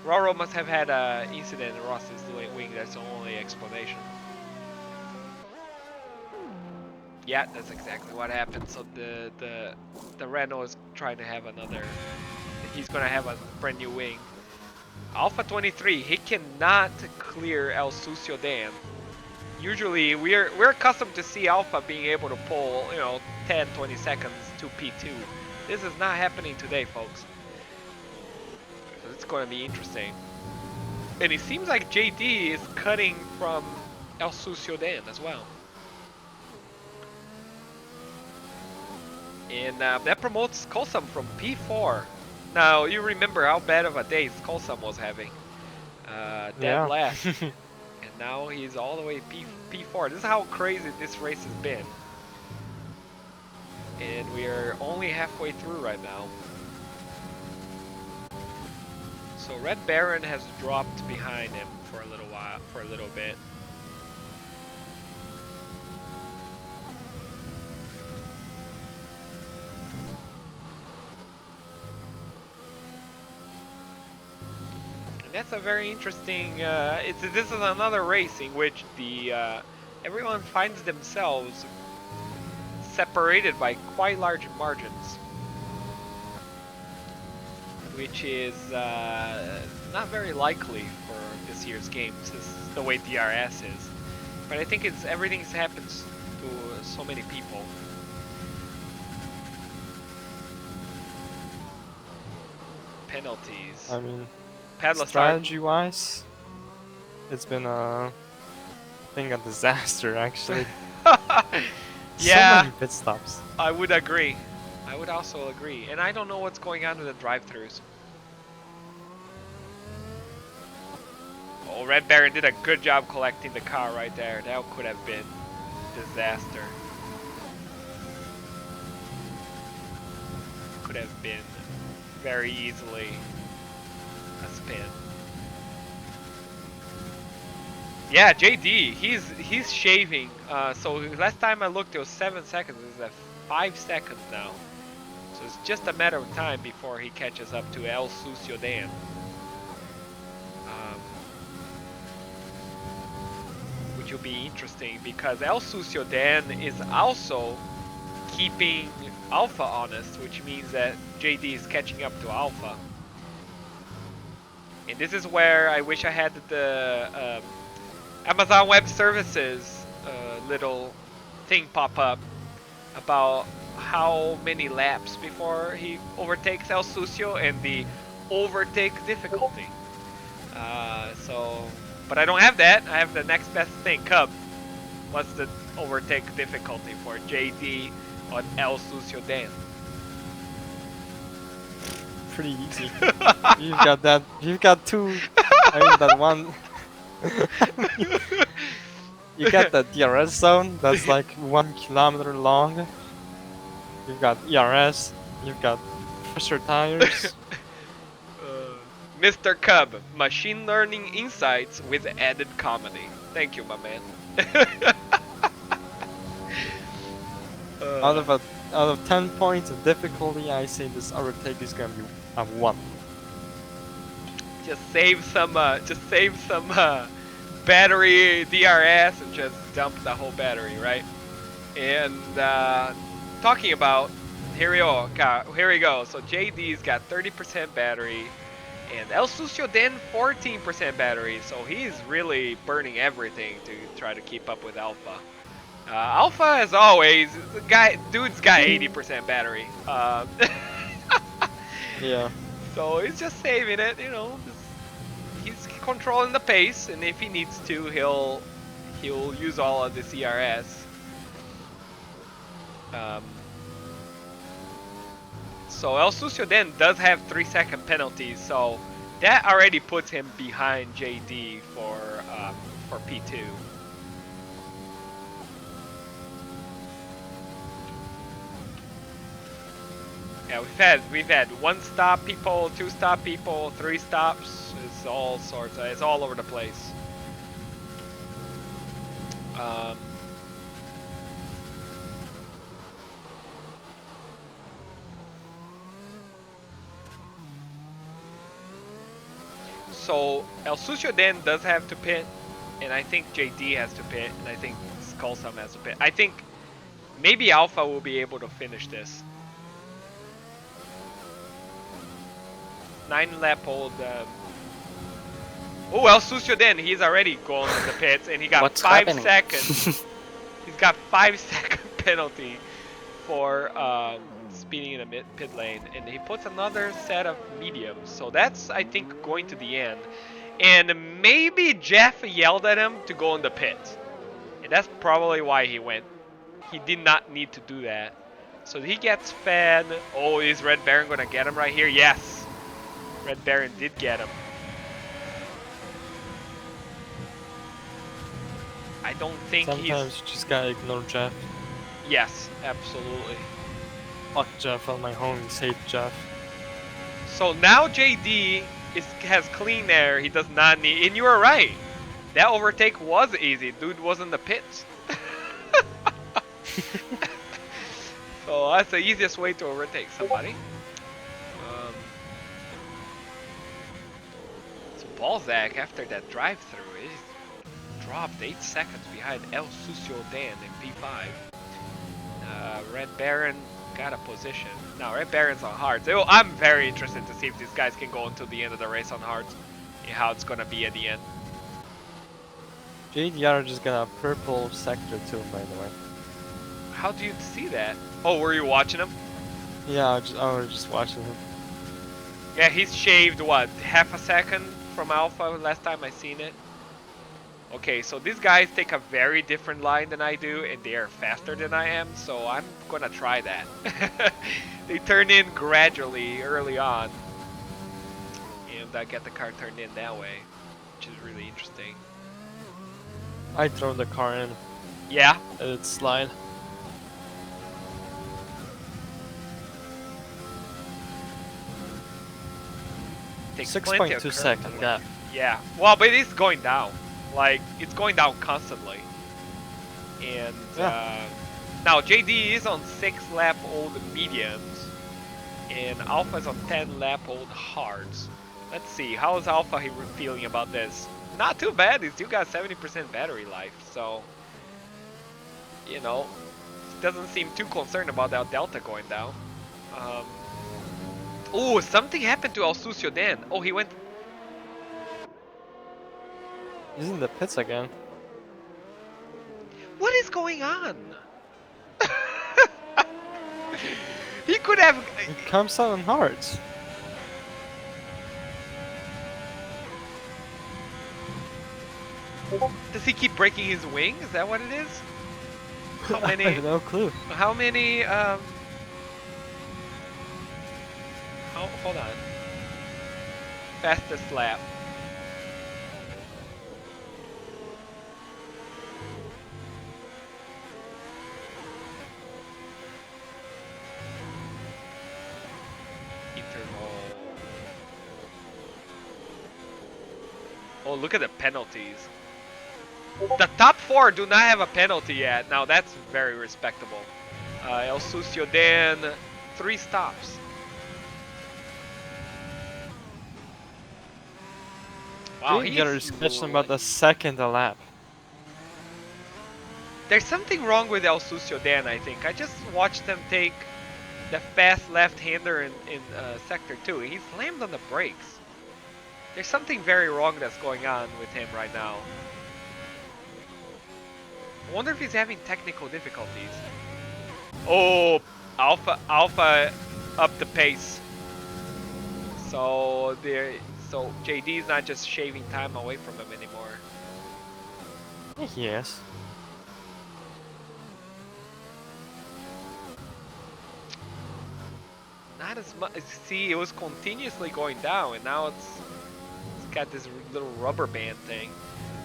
Roro must have had an incident and lost his wing. That's the only explanation. Yeah, that's exactly what happened. So the Renault is trying to have another. He's gonna have a brand new wing. Alpha 23, he cannot clear El Sucio Dan. Usually we're accustomed to see Alpha being able to pull, 10, 20 seconds to P2. This is not happening today, folks. So it's going to be interesting. And it seems like JD is cutting from El Sucio Dan as well. And that promotes Skullsum from P4. Now, you remember how bad of a day Skullsum was having. Dead last. And now he's all the way P4. This is how crazy this race has been. And we are only halfway through right now. So Red Baron has dropped behind him for a little bit. That's a very interesting. This is another race in which everyone finds themselves separated by quite large margins, which is not very likely for this year's games. This is the way DRS is, but I think everything happens to so many people. Penalties. I mean, Padla strategy-wise, it's been a disaster actually. Yeah, so many pit stops. I would agree. I would also agree. And I don't know what's going on with the drive-thrus. Oh, Red Baron did a good job collecting the car right there. That could have been disaster. Could have been very easily a spin. Yeah, JD, he's shaving. So last time I looked, it was 7 seconds. It's at 5 seconds now. So it's just a matter of time before he catches up to El Sucio Dan. Which will be interesting because El Sucio Dan is also keeping Alpha honest, which means that JD is catching up to Alpha. And this is where I wish I had the Amazon Web Services little thing pop up about how many laps before he overtakes El Sucio and the overtake difficulty. But I don't have that. I have the next best thing, Cub. What's the overtake difficulty for JD on El Sucio Dan? Pretty easy. You've got that. You've got two. I mean that one. You got the DRS zone that's like 1 kilometer long. You've got ERS. You've got Pressure tires. Mr. Cub, machine learning insights with added comedy. Thank you, my man. Out of 10 points in difficulty, I say this overtake is gonna be a 1. Just save some battery DRS and just dump the whole battery, right? And talking about, here we go. So JD's got 30% battery, and El Sucio Den 14% battery. So he's really burning everything to try to keep up with Alpha. Alpha, as always, dude's got 80% battery. Yeah. So he's just saving it, you know. He's controlling the pace, and if he needs to, he'll use all of the CRS. So El Sucio then does have 3-second penalties, so that already puts him behind JD for P2. Yeah, we've had 1 stop people, 2 stop people, 3 stops. It's all sorts. It's all over the place. So El Sucio then does have to pit, and I think JD has to pit, and I think Skullsum has to pit. I think maybe Alpha will be able to finish this. 9-lap-old. Oh, El Sucio then, he's already going to the pits, and he got What's 5 happening? seconds. He's got 5-second penalty for speeding in the pit lane, and he puts another set of mediums. So that's, I think, going to the end. And maybe Jeff yelled at him to go in the pit, and that's probably why he went. He did not need to do that. So he gets fed. Oh, is Red Baron gonna get him right here? Yes. Red Baron did get him. I don't think Sometimes you just gotta ignore Jeff. Yes, absolutely. Fuck Jeff, all my homies hate Jeff. So now JD has clean air. He does not need. And you were right. That overtake was easy. Dude was in the pits. So that's the easiest way to overtake somebody. So Balzac, after that drive-through, is dropped 8 seconds behind El Sucio Dan in P5. Red Baron got a position. Now Red Baron's on hards. I'm very interested to see if these guys can go until the end of the race on hards and how it's gonna be at the end. JDR just got a purple sector too, by the way. How do you see that? Oh, were you watching him? Yeah, I was just watching him. Yeah, he's shaved, what, half a second from Alpha last time I seen it? Okay, so these guys take a very different line than I do, and they are faster than I am, so I'm gonna try that. They turn in gradually early on, and I get the car turned in that way, which is really interesting. I throw the car in, Yeah? let it slide. Takes plenty of 6.2 curve second to gap. work. Yeah, well, but it's going down. Like, it's going down constantly. And now JD is on 6-lap-old mediums, and Alpha is on 10-lap-old hards. Let's see, how is Alpha feeling about this? Not too bad, he's still got 70% battery life, so, you know, doesn't seem too concerned about that delta going down. Oh, something happened to El Sucio then. Oh, he went. He's in the pits again. What is going on? He could have. He comes out on hards. Does he keep breaking his wing? Is that what it is? How I many? have no clue. How many? Hold on. Fastest lap. Oh, look at the penalties. The top 4 do not have a penalty yet. Now that's very respectable. El Sucio Dan, 3 stops. Wow, Jake Getter he's is catching about the second a lap. There's something wrong with El Sucio Dan, I think. I just watched them take the fast left-hander in Sector 2. He slammed on the brakes. There's something very wrong that's going on with him right now. I wonder if he's having technical difficulties. Oh, Alpha up the pace. So JD's not just shaving time away from him anymore. Yes. Not as much. See, it was continuously going down, and now it's got this little rubber band thing.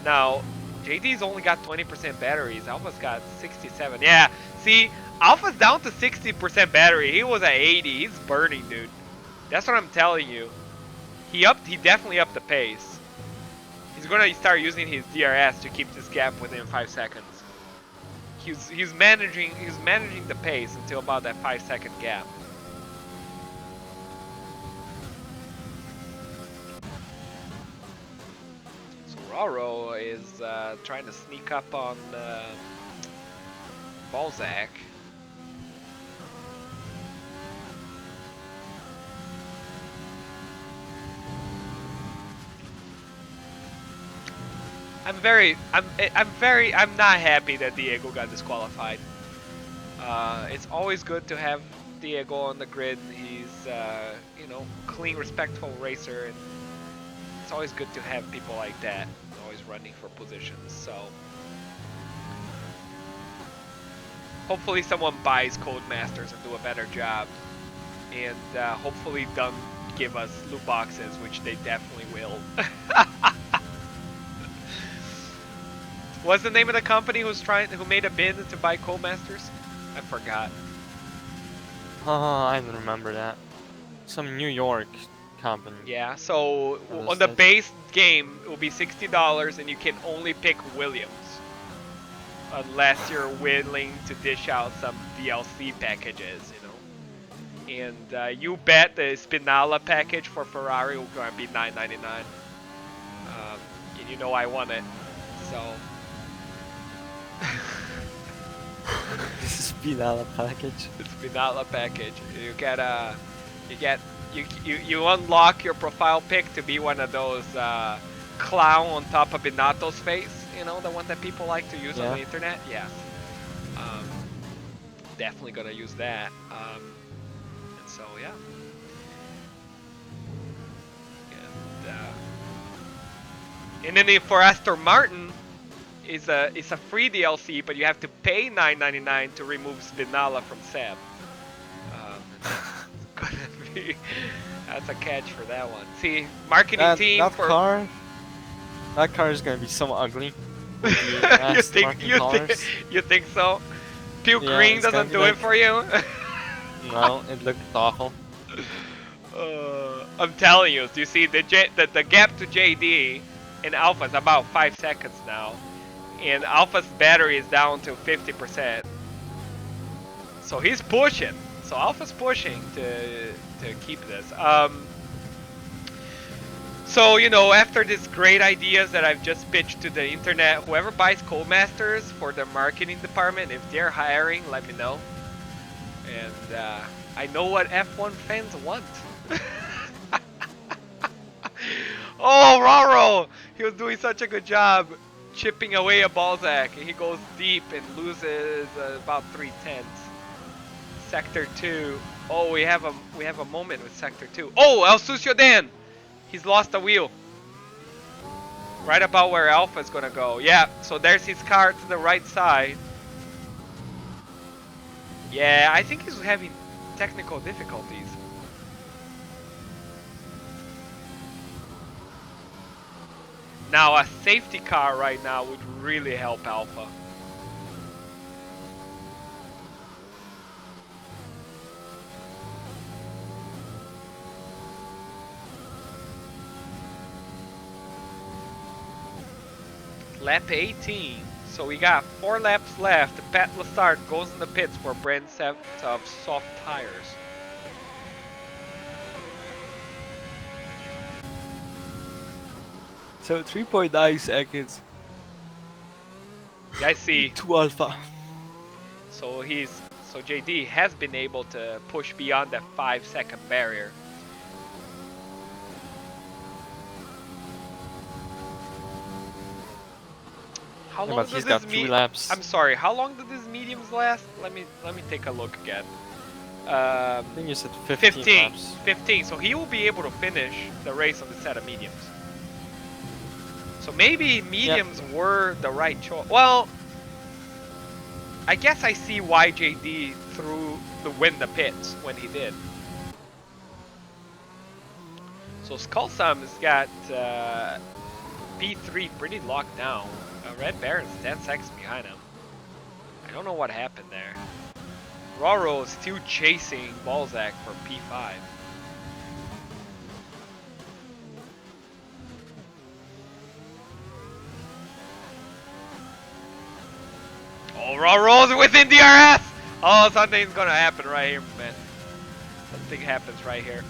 Now, JD's only got 20% batteries. Alpha's got 67. Yeah, see, Alpha's down to 60% battery. He was at 80. He's burning, dude. That's what I'm telling you. He definitely upped the pace. He's gonna start using his DRS to keep this gap within 5 seconds. He's managing the pace until about that 5-second gap. So Raro is trying to sneak up on Balzac. I'm not happy that Diego got disqualified. It's always good to have Diego on the grid. He's, you know, clean, respectful racer, and it's always good to have people like that, always running for positions. So hopefully someone buys Codemasters and do a better job, and hopefully don't give us loot boxes, which they definitely will. What's the name of the company who made a bid to buy Codemasters? I forgot. Oh, I don't remember that. Some New York company. Yeah, so on the base game, it will be $60, and you can only pick Williams. Unless you're willing to dish out some DLC packages, you know. And you bet the Spinala package for Ferrari will gonna be $9.99. And you know I want it, so. Spinala package. The Spinala package. You unlock your profile pic to be one of those clown on top of Binato's face. You know, the one that people like to use on the internet. Yes. Definitely gonna use that. And so yeah. And then for Aston Martin, it's a free DLC, but you have to pay $9.99 to remove Spinala from Seb. That's a catch for that one. See, marketing team that for car. That car is gonna be so ugly. you think so? Pure green doesn't do it for you? No, it looked awful. I'm telling you. Do you see the gap to JD in Alpha is about 5 seconds now, and Alpha's battery is down to 50%. So he's pushing. So Alpha's pushing to keep this. So, you know, after these great ideas that I've just pitched to the internet, whoever buys Codemasters for the marketing department, if they're hiring, let me know. And I know what F1 fans want. Oh, Raro! He was doing such a good job chipping away at Balzac. He goes deep and loses about 3/10. Sector 2. Oh, we have a moment with Sector 2. Oh, El Sucio Dan! He's lost a wheel. Right about where Alpha is gonna go. Yeah, so there's his car to the right side. Yeah, I think he's having technical difficulties. Now, a safety car right now would really help Alpha. Lap 18. So we got 4 laps left. Pat Lassard goes in the pits for brand set of soft tires. So 3.9 seconds. Yeah, I see. To Alpha. So JD has been able to push beyond that 5-second barrier. How Yeah, long but does he's got this 2 laps. I'm sorry. How long did these mediums last? Let me take a look again. I think you said 15 laps. 15. So he will be able to finish the race on the set of mediums. So maybe mediums were the right choice. Well, I guess I see why JD threw the win the pits when he did. So Skullsum's got P3 pretty locked down. Red Baron's 10 seconds behind him. I don't know what happened there. Roro is still chasing Balzac for P5. Oh, Roro's within DRS! Oh, something's gonna happen right here, man. Something happens right here.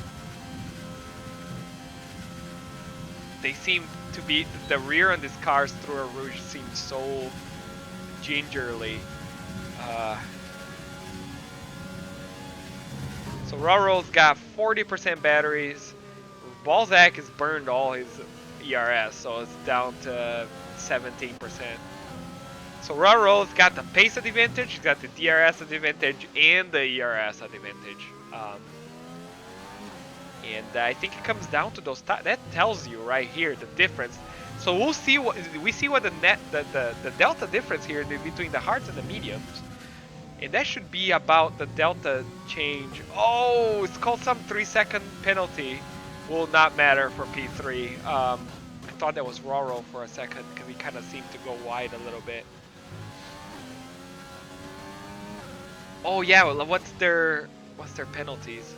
They seem to be, the rear on these cars through a Rouge seems so gingerly. So Roro's got 40% batteries. Balzac has burned all his ERS, so it's down to 17%. So Roro's got the pace advantage, he's got the DRS advantage, and the ERS advantage. And I think it comes down to those. That tells you right here the difference. So we'll see what the delta difference here between the hards and the mediums, and that should be about the delta change. Oh, it's called some 3-second penalty. Will not matter for P3. I thought that was Roro for a second because he kind of seemed to go wide a little bit. Oh yeah, well, what's their penalties?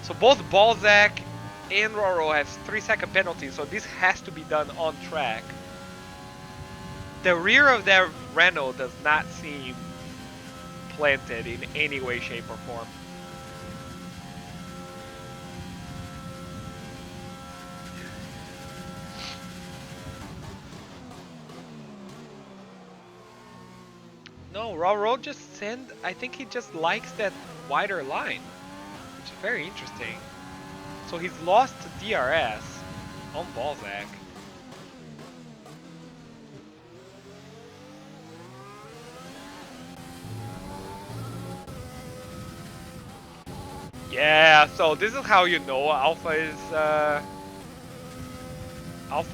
So both Balzac and Roro have 3-second penalties, so this has to be done on track. The rear of that Renault does not seem planted in any way, shape, or form. No, Roro just I think he just likes that wider line, which is very interesting. So he's lost to DRS on Balzac. Yeah, so this is how you know Alpha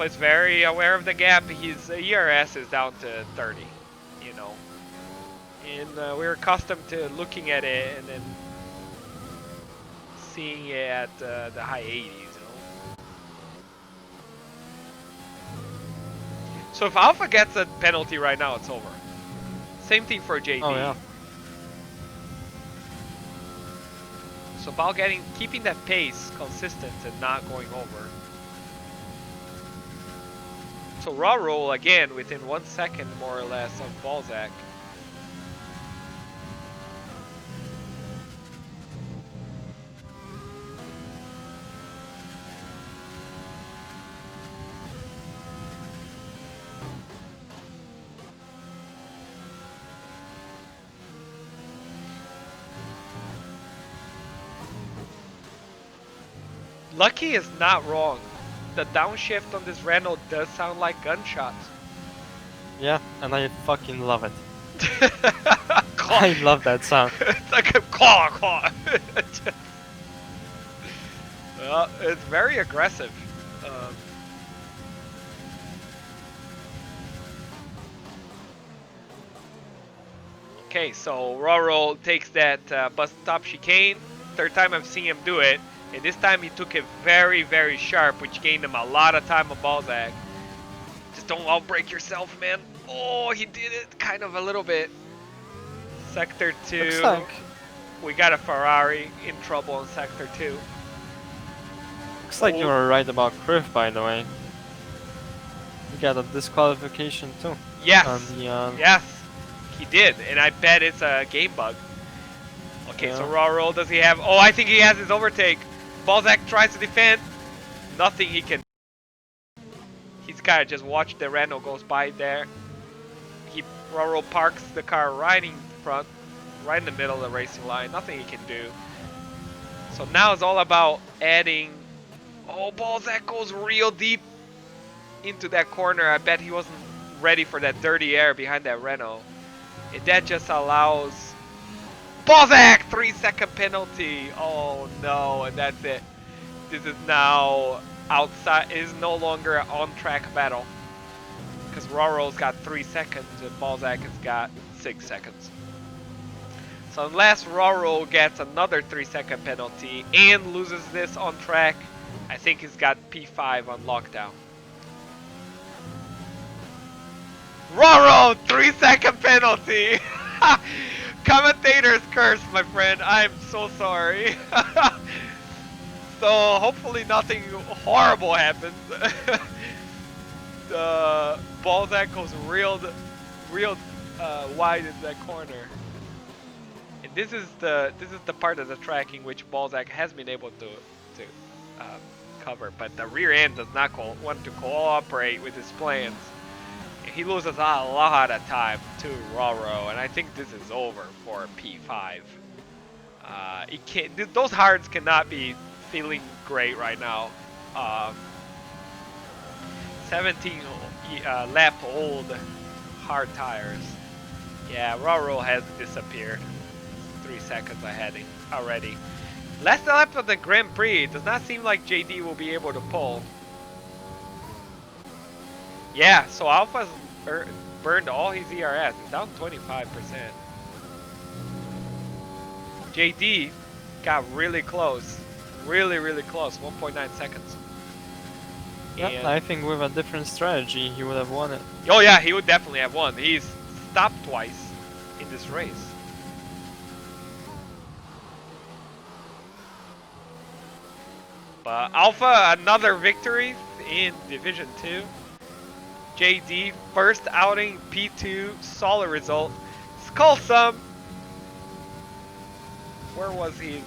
is very aware of the gap. His ERS is down to 30, you know. And we're accustomed to looking at it and then seeing it at the high 80s, you know. So if Alpha gets a penalty right now, it's over. Same thing for JD. Oh yeah. So about keeping that pace consistent and not going over. So raw roll again within 1 second more or less of Balzac. Lucky is not wrong. The downshift on this Renault does sound like gunshots. Yeah, and I fucking love it. I love that sound. It's like a claw, claw. It's very aggressive. Okay, so Roro takes that bus stop chicane. Third time I've seen him do it. And this time he took it very, very sharp, which gained him a lot of time on Balzac. Just don't outbreak yourself, man. Oh, he did it kind of a little bit. Sector 2. Looks like, we got a Ferrari in trouble in Sector 2. looks like you were right about Criff, by the way. He got a disqualification too. Yes. On the, Yes. He did, and I bet it's a game bug. Okay, so Yeah. raw roll, does he have... Oh, I think he has his overtake. Balzac tries to defend. Nothing he can... He's gotta just watch the Renault goes by there. Raw roll parks the car right in front, right in the middle of the racing line. Nothing he can do. So now it's all about adding... Oh, Balzac goes real deep into that corner. I bet he wasn't ready for that dirty air behind that Renault. And that just allows... Balzac! 3-second penalty. Oh no, and that's it. This is now outside. It is no longer an on-track battle. Because Roro's got 3 seconds and Balzac has got 6 seconds. So unless Roro gets another 3-second penalty and loses this on track, I think he's got P5 on lockdown. Roro, 3-second penalty! Commentator's curse, my friend. I'm so sorry. So hopefully nothing horrible happens. The Balzac goes real wide in that corner. And this is the part of the track in which Balzac has been able to cover, but the rear end does not want to cooperate with his plans. He loses a lot of time to Roro, and I think this is over for P5. He can't. Those hards cannot be feeling great right now. 17 lap old hard tires. Yeah, Roro has disappeared. 3 seconds ahead already. Last lap of the Grand Prix. It does not seem like JD will be able to pull. Yeah, so Alpha's burned all his ERS. It's down 25%. JD got really close. Really close. 1.9 seconds. Yeah, And I think with a different strategy, he would have won it. oh yeah, he would definitely have won. He's stopped twice in this race. But Alpha, another victory in Division 2. JD, first outing, P2, solid result. Skulsum, where was his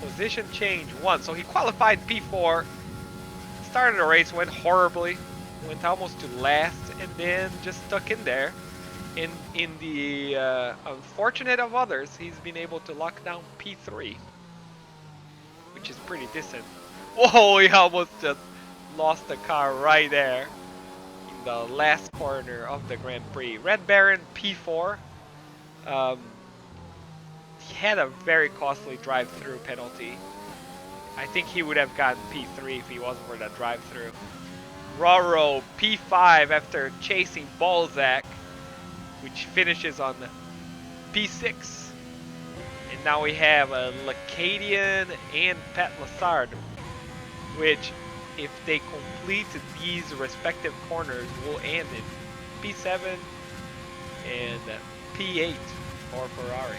position change? 1. So he qualified P4, started the race, went horribly, went almost to last, and then just stuck in there. In the unfortunate of others, he's been able to lock down P3, which is pretty decent. Whoa, he almost just lost the car right there in the last corner of the Grand Prix. Red Baron P4. He had a very costly drive-through penalty. I think he would have gotten P3 if he wasn't for that drive-through. Roro P5 after chasing Balzac, which finishes on P6. And now we have a Lacadian and Pat Lassard, which, if they complete these respective corners, will end in P7 and P8 for Ferrari.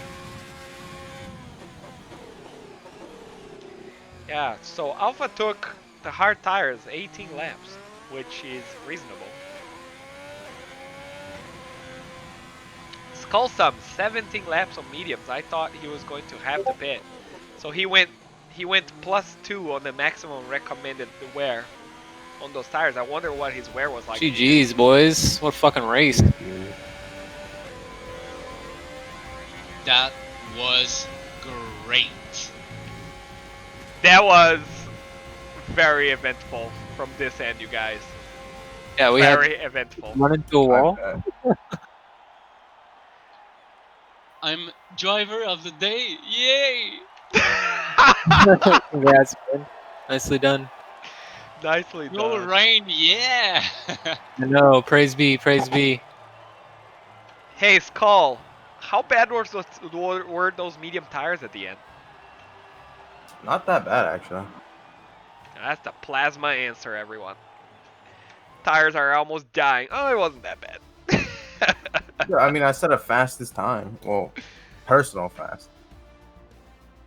Yeah, so Alpha took the hard tires 18 laps, which is reasonable. Skulsum 17 laps on mediums. I thought he was going to have to pit. So he went +2 on the maximum recommended wear on those tires. I wonder what his wear was like. GG's, boys. What a fucking race. That was great. That was very eventful from this end, you guys. Yeah, we Very had eventful. run into a wall. I'm driver of the day. Yay! Congrats, man. Nicely done. Nicely No done. rain, yeah! I know. Praise be. Praise be. Hey, Skull, how bad were those medium tires at the end? Not that bad, actually. That's the plasma answer, everyone. Tires are almost dying. Oh, it wasn't that bad. Yeah, I mean, I set a fastest time. Well, personal fast.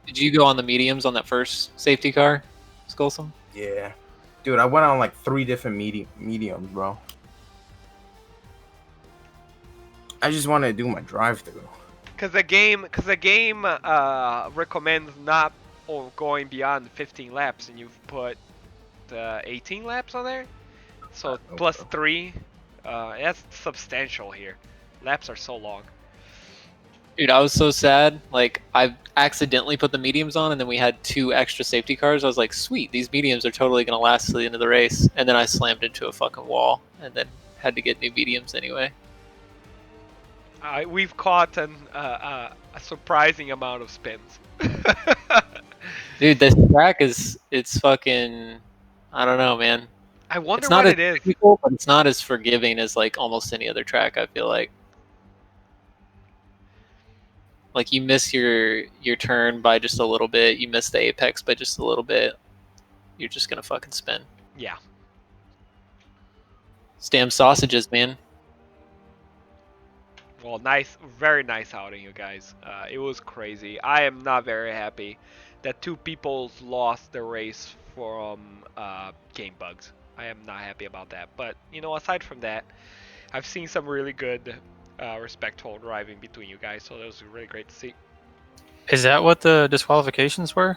Did you go on the mediums on that first safety car, Skulsum? Yeah. Dude, I went on like 3 different mediums, bro. I just want to do my drive-through. Because the game recommends not going beyond 15 laps, and you've put 18 laps on there. So plus 3, that's substantial here. Laps are so long. Dude, I was so sad. Like, I accidentally put the mediums on, and then we had 2 extra safety cars. I was like, sweet, these mediums are totally going to last to the end of the race. And then I slammed into a fucking wall, and then had to get new mediums anyway. We've caught a surprising amount of spins. Dude, this track it's fucking, I don't know, man. I wonder It's not what as it is. technical, but it's not as forgiving as like almost any other track, I feel like. Like you miss your turn by just a little bit, you miss the apex by just a little bit, you're just gonna fucking spin. Yeah. It's damn sausages, man. Well, nice, very nice outing, you guys. It was crazy. I am not very happy that 2 people lost the race from game bugs. I am not happy about that. But, you know, aside from that, I've seen some really good, respectful driving between you guys, so that was really great to see. Is that what the disqualifications were?